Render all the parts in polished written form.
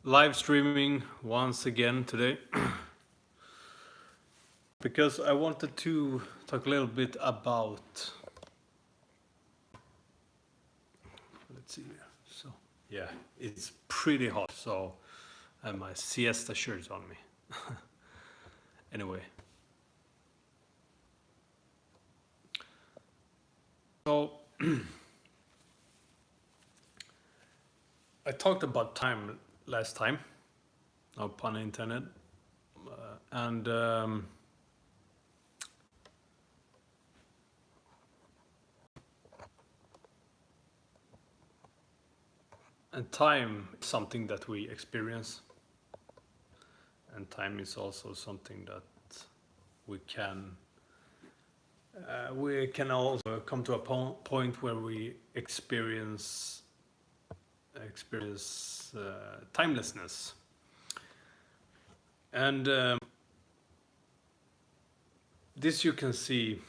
live streaming once again today because I wanted to talk a little bit about. Let's see here. So, yeah, it's pretty hot, so I have my siesta shirt on me. Anyway, so I talked about time last time, no pun intended, and and time is something that we experience, and time is also something that we can also come to a point where we experience timelessness. And this you can see.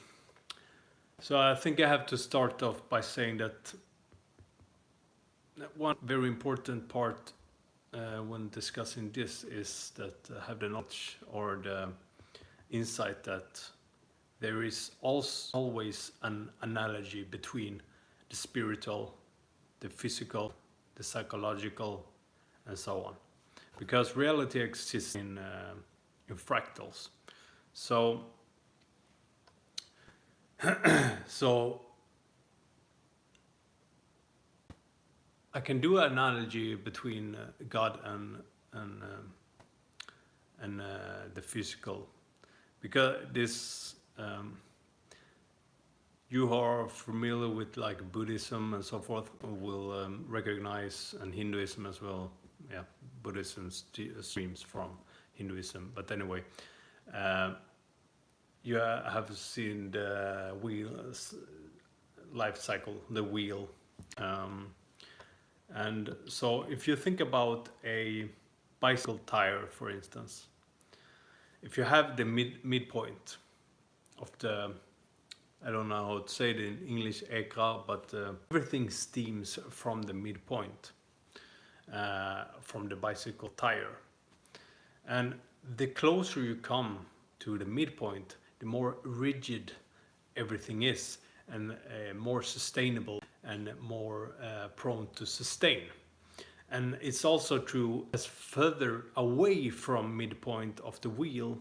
So I think I have to start off by saying that one very important part when discussing this is that have the knowledge or the insight that there is also always an analogy between the spiritual, the physical, the psychological, and so on, because reality exists in fractals. So, so I can do an analogy between God and the physical, because this you are familiar with like Buddhism and so forth will recognize, and Hinduism as well. Yeah, Buddhism streams from Hinduism. But anyway, you have seen the life cycle, the wheel. And so if you think about a bicycle tire, for instance, if you have the midpoint of the, I don't know how to say it in English, ekra, but everything steams from the midpoint, from the bicycle tire. And the closer you come to the midpoint, the more rigid everything is, and more sustainable and more prone to sustain. And it's also true, as further away from midpoint of the wheel,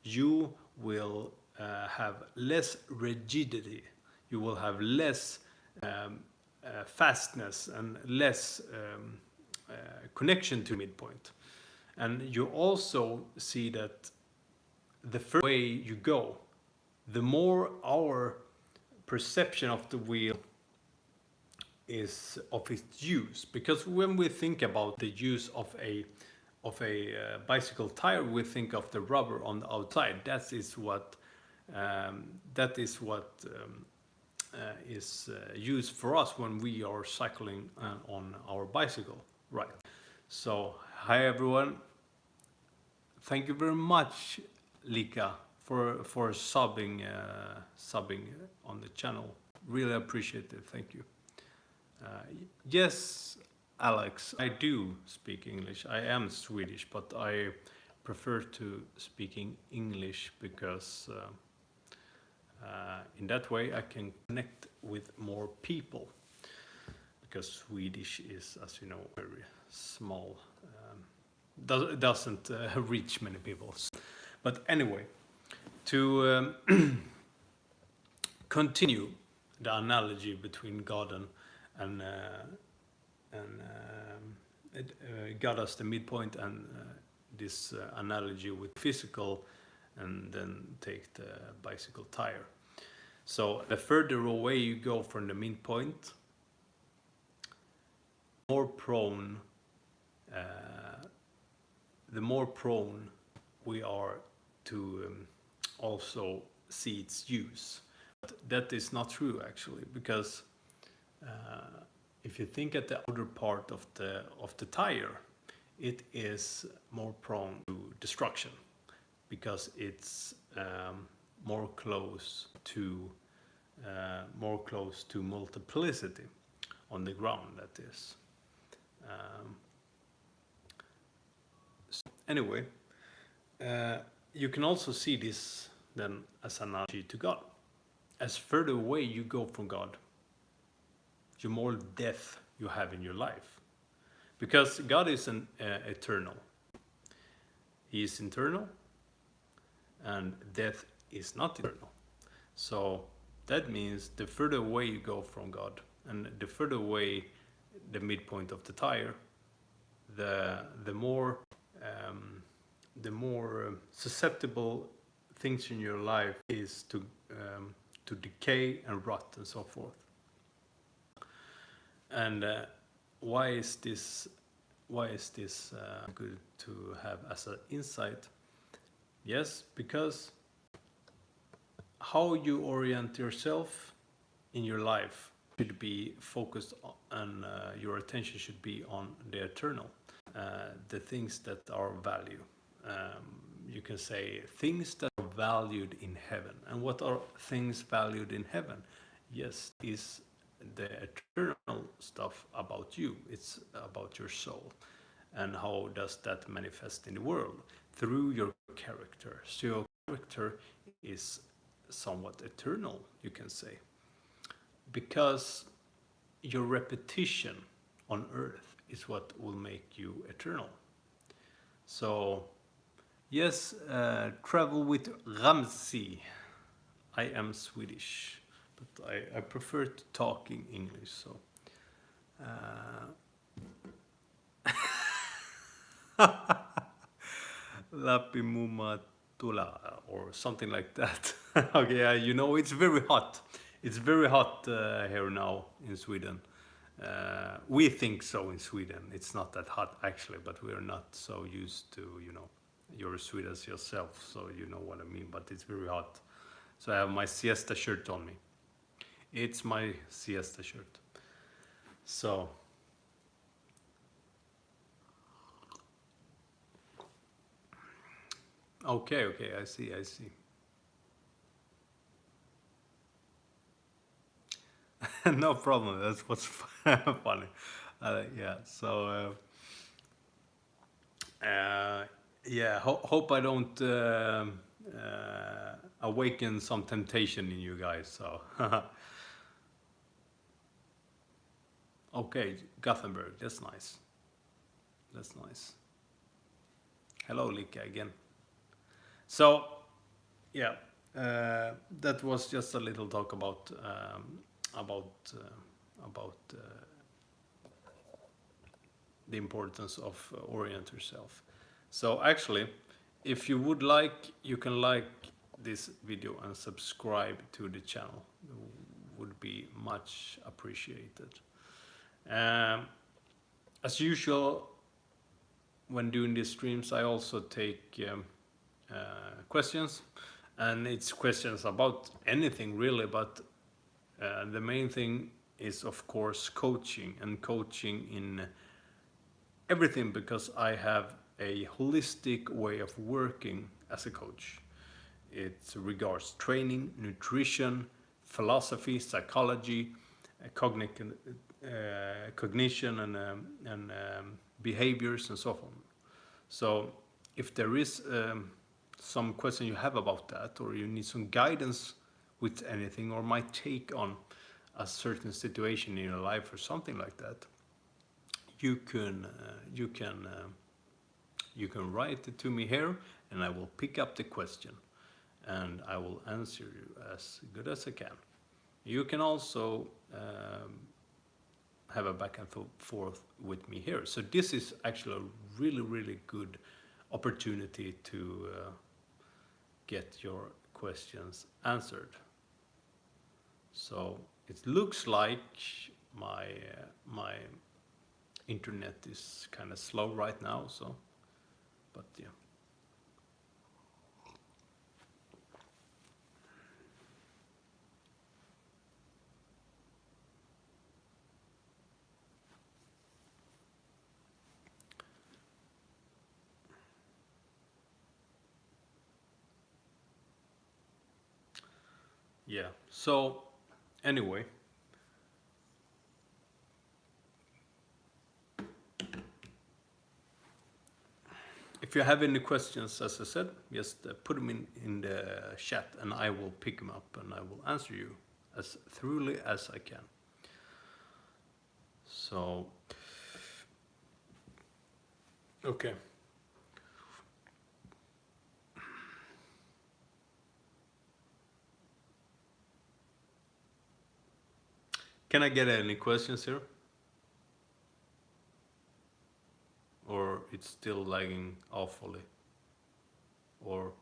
you will have less rigidity, you will have less fastness and less connection to midpoint. And you also see that the further away you go, the more our perception of the wheel is of its use. Because when we think about the use of a bicycle tire, we think of the rubber on the outside. That is what is used for us when we are cycling on our bicycle, right? So, hi everyone. Thank you very much, Lika, for subbing on the channel. Really appreciate it. Thank you. Yes, Alex, I do speak English. I am Swedish, but I prefer to speaking English because in that way I can connect with more people. Because Swedish is, as you know, very small. Doesn't reach many people. But anyway, to continue the analogy between God and God as the midpoint, and this analogy with physical, and then take the bicycle tire. So the further away you go from the midpoint, the more prone we are to also see its use. But that is not true actually, because if you think at the outer part of the tire, it is more prone to destruction because it's more close to multiplicity on the ground. That is. Anyway, uh, you can also see this then as an analogy to God. As further away you go from God, the more death you have in your life. Because God is an eternal. He is eternal, and death is not eternal. So that means the further away you go from God, and the further away the midpoint of the tire, the more susceptible things in your life is to decay and rot and so forth. And why is this good to have as an insight? Yes, because how you orient yourself in your life should be focused on, and your attention should be on the eternal, the things that are value. You can say things that are valued in heaven. And what are things valued in heaven? Yes, is the eternal stuff about you. It's about your soul. And how does that manifest in the world? Through your character. So your character is somewhat eternal, you can say. Because your repetition on earth is what will make you eternal. So, yes, travel with Ramsey. I am Swedish, but I prefer to talk in English. So, Lapimuma Tula or something like that. Okay, you know, it's very hot. It's very hot here now in Sweden. We think so in Sweden. It's not that hot actually, but we are not so used to, you know, you're Swedish yourself, so you know what I mean, but it's very hot. So I have my siesta shirt on me. It's my siesta shirt. So, okay, I see. No problem. That's what's funny. Yeah. So, yeah. Hope I don't awaken some temptation in you guys. So, okay, Gothenburg. That's nice. That's nice. Hello, Lika again. So, yeah, that was just a little talk about the importance of orient yourself. So actually, if you would like, you can like this video and subscribe to the channel. It would be much appreciated. As usual, when doing these streams, I also take questions, and it's questions about anything really, but the main thing is of course coaching, and coaching in everything, because I have a holistic way of working as a coach. It regards training, nutrition, philosophy, psychology, cognition, and behaviors and so on. So if there is some question you have about that, or you need some guidance with anything, or my take on a certain situation in your life or something like that, you can write it to me here, and I will pick up the question and I will answer you as good as I can. You can also have a back and forth with me here. So this is actually a really good opportunity to get your questions answered. So it looks like my internet is kind of slow right now, so, but yeah. Yeah, so anyway, if you have any questions, as I said, just put them in the chat and I will pick them up and I will answer you as thoroughly as I can. So, okay. Can I get any questions here? Or it's still lagging awfully? Or,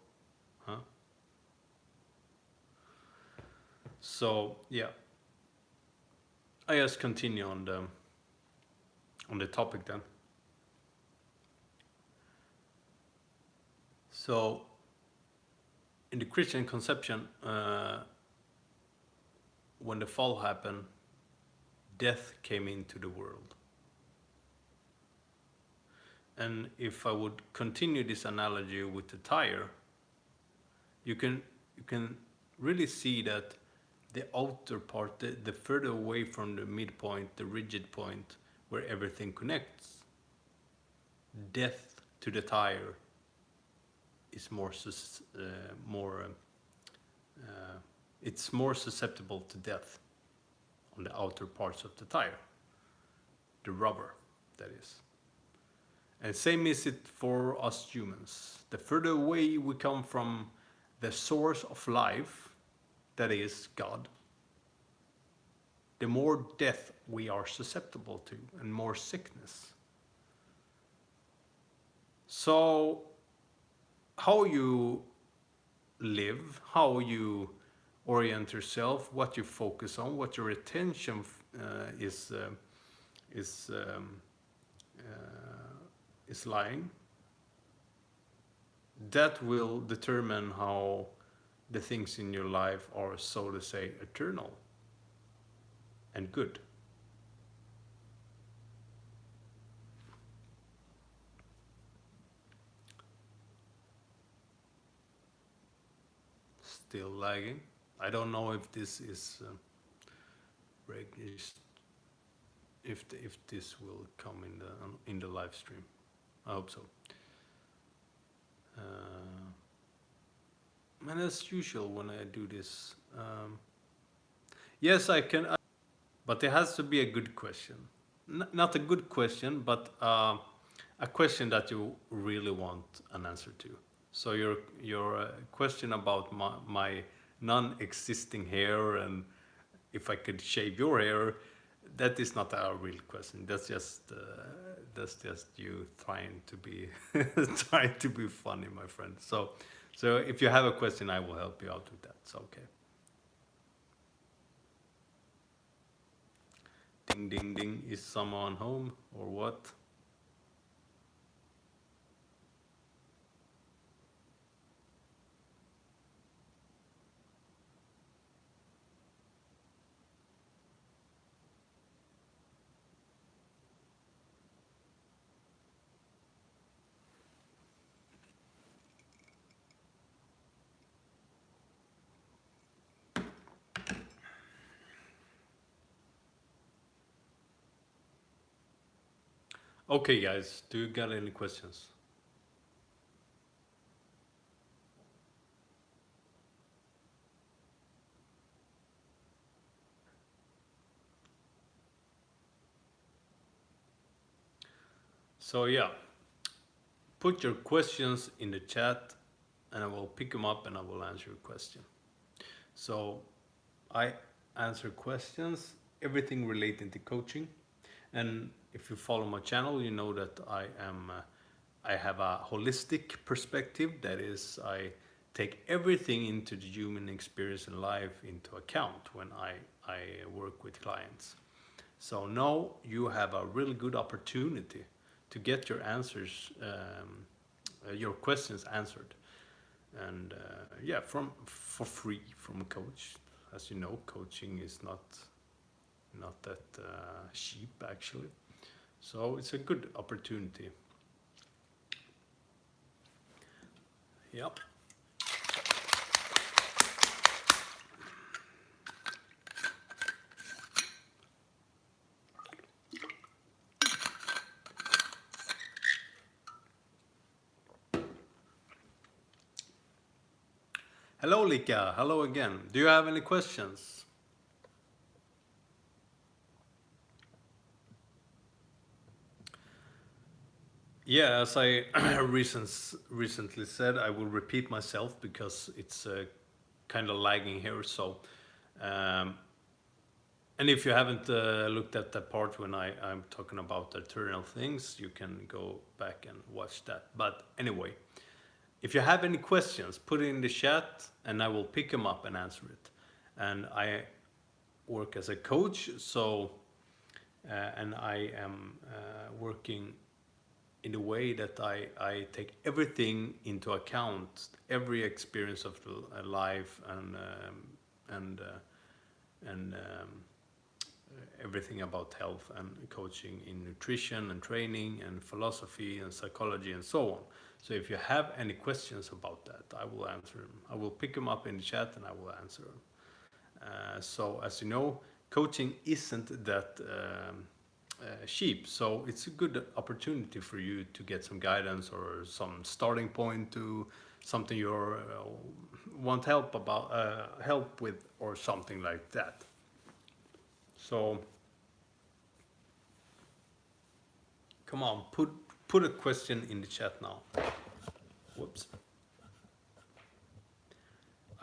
huh? So, yeah. I just continue on the topic then. So, in the Christian conception, when the fall happened, death came into the world. And if I would continue this analogy with the tire, you can really see that the outer part, the further away from the midpoint, the rigid point where everything connects, death to the tire is it's more susceptible to death on the outer parts of the tire, the rubber, that is. And same is it for us humans. The further away we come from the source of life, that is God, the more death we are susceptible to and more sickness. So, how you live, how you orient yourself, what you focus on, what your attention is lying, that will determine how the things in your life are, so to say, eternal and good. Still lagging. I don't know if this is if this will come in the live stream. I hope so. And as usual, when I do this, yes, I can, but it has to be a good question. Not a good question, but a question that you really want an answer to. So your question about my non-existing hair and if I could shave your hair, that is not a real question. That's just you trying to be trying to be funny, my friend. So if you have a question, I will help you out with that. It's okay. Ding ding ding. Is someone home or what? Okay, guys, do you got any questions? So yeah, put your questions in the chat and I will pick them up and I will answer your question. So I answer questions, everything relating to coaching. And if you follow my channel, you know that I have a holistic perspective. That is, I take everything into the human experience and life into account when I work with clients. So now you have a really good opportunity to get your answers, your questions answered, and yeah, for free from a coach. As you know, coaching is not that cheap actually. So it's a good opportunity. Yep. Hello, Lika. Hello again. Do you have any questions? Yeah, as I recently said, I will repeat myself because it's kind of lagging here. So, um, and if you haven't looked at the part when I'm talking about eternal things, you can go back and watch that. But anyway, if you have any questions, put it in the chat and I will pick them up and answer it. And I work as a coach, so and I am working in a way that I take everything into account, every experience of life and and everything about health and coaching in nutrition and training and philosophy and psychology and so on. So if you have any questions about that, I will answer them. I will pick them up in the chat and I will answer them. So as you know, coaching isn't that cheap. So it's a good opportunity for you to get some guidance or some starting point to something you want help with or something like that. So come on, put a question in the chat now. Whoops.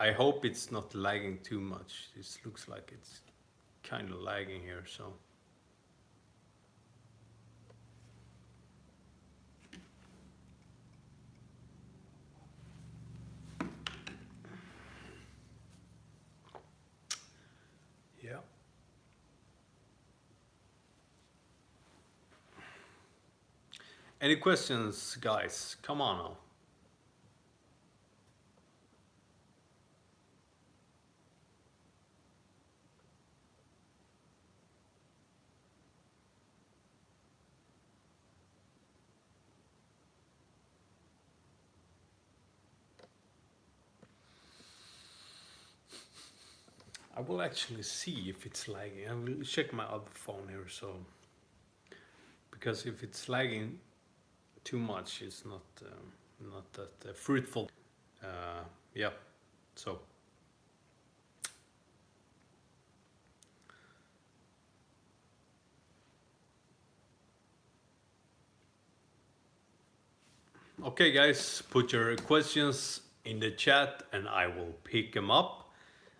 I hope it's not lagging too much. This looks like it's kind of lagging here, so. Yeah. Any questions, guys? Come on now. I will actually see if it's lagging. I will check my other phone here, so because if it's lagging too much, it's not that fruitful. Yeah. So okay, guys, put your questions in the chat, and I will pick them up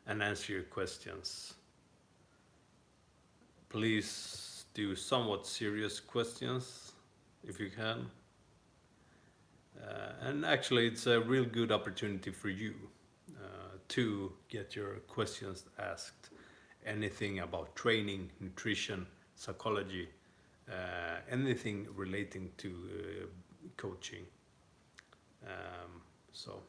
and answer your questions. Please do somewhat serious questions if you can. And actually, it's a real good opportunity for you to get your questions asked. Anything about training, nutrition, psychology, anything relating to coaching. So,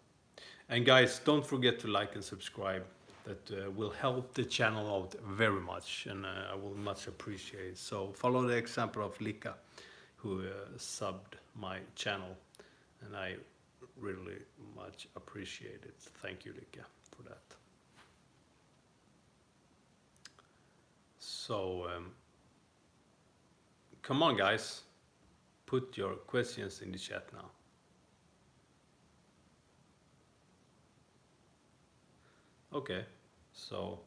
and guys, don't forget to like and subscribe. That will help the channel out very much, and I will much appreciate it. So follow the example of Lika, who subbed my channel, and I really much appreciate it. Thank you, Lika, for that. So come on, guys, put your questions in the chat now. Okay, so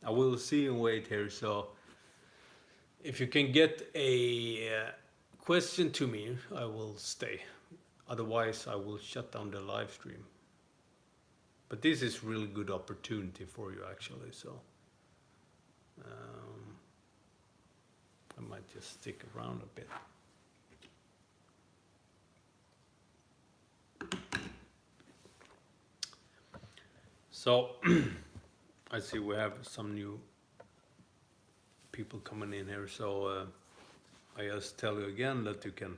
I will see and wait here. So if you can get a question to me, I will stay. Otherwise, I will shut down the live stream. But this is really good opportunity for you, actually. So I might just stick around a bit. So I see we have some new people coming in here. So I just tell you again that you can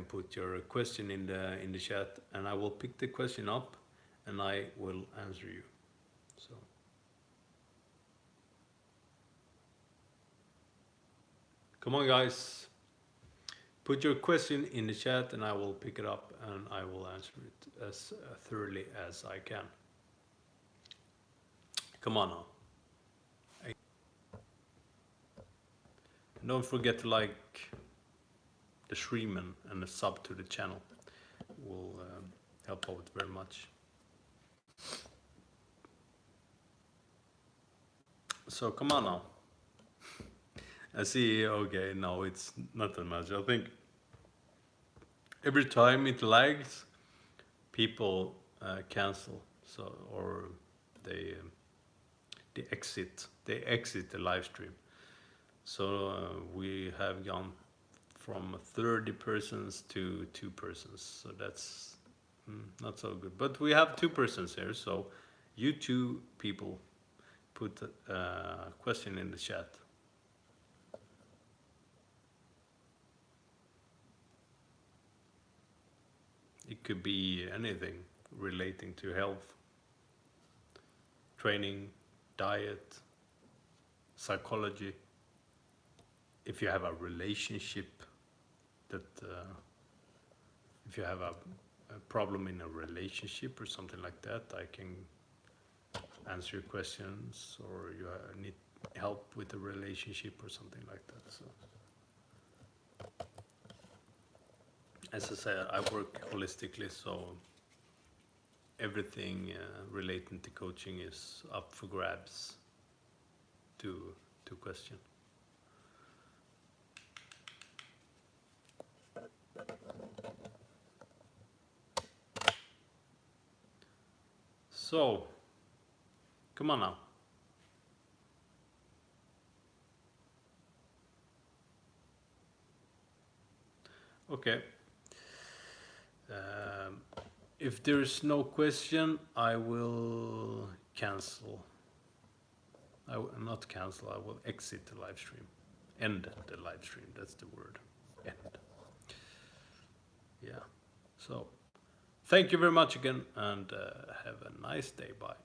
put your question in the chat, and I will pick the question up, and I will answer you. So come on, guys, put your question in the chat, and I will pick it up, and I will answer it as thoroughly as I can. Come on now. And don't forget to like the stream and the sub to the channel. Will help out very much. So come on now. I see. Okay, no, it's not that much. I think every time it lags, people cancel. So or they they exit the live stream. So we have gone from 30 persons to 2 persons. So that's not so good. But we have 2 persons here. So you two people put a question in the chat. It could be anything relating to health, training, diet, psychology. If you have a relationship that, if you have a problem in a relationship or something like that, I can answer your questions, or you need help with a relationship or something like that. So, as I said, I work holistically, so everything relating to coaching is up for grabs to question. So, come on now. Okay. If there's no question, I will cancel. I will not cancel, I will exit the live stream. End the live stream, that's the word. End. Yeah. So, thank you very much again, and have a nice day. Bye.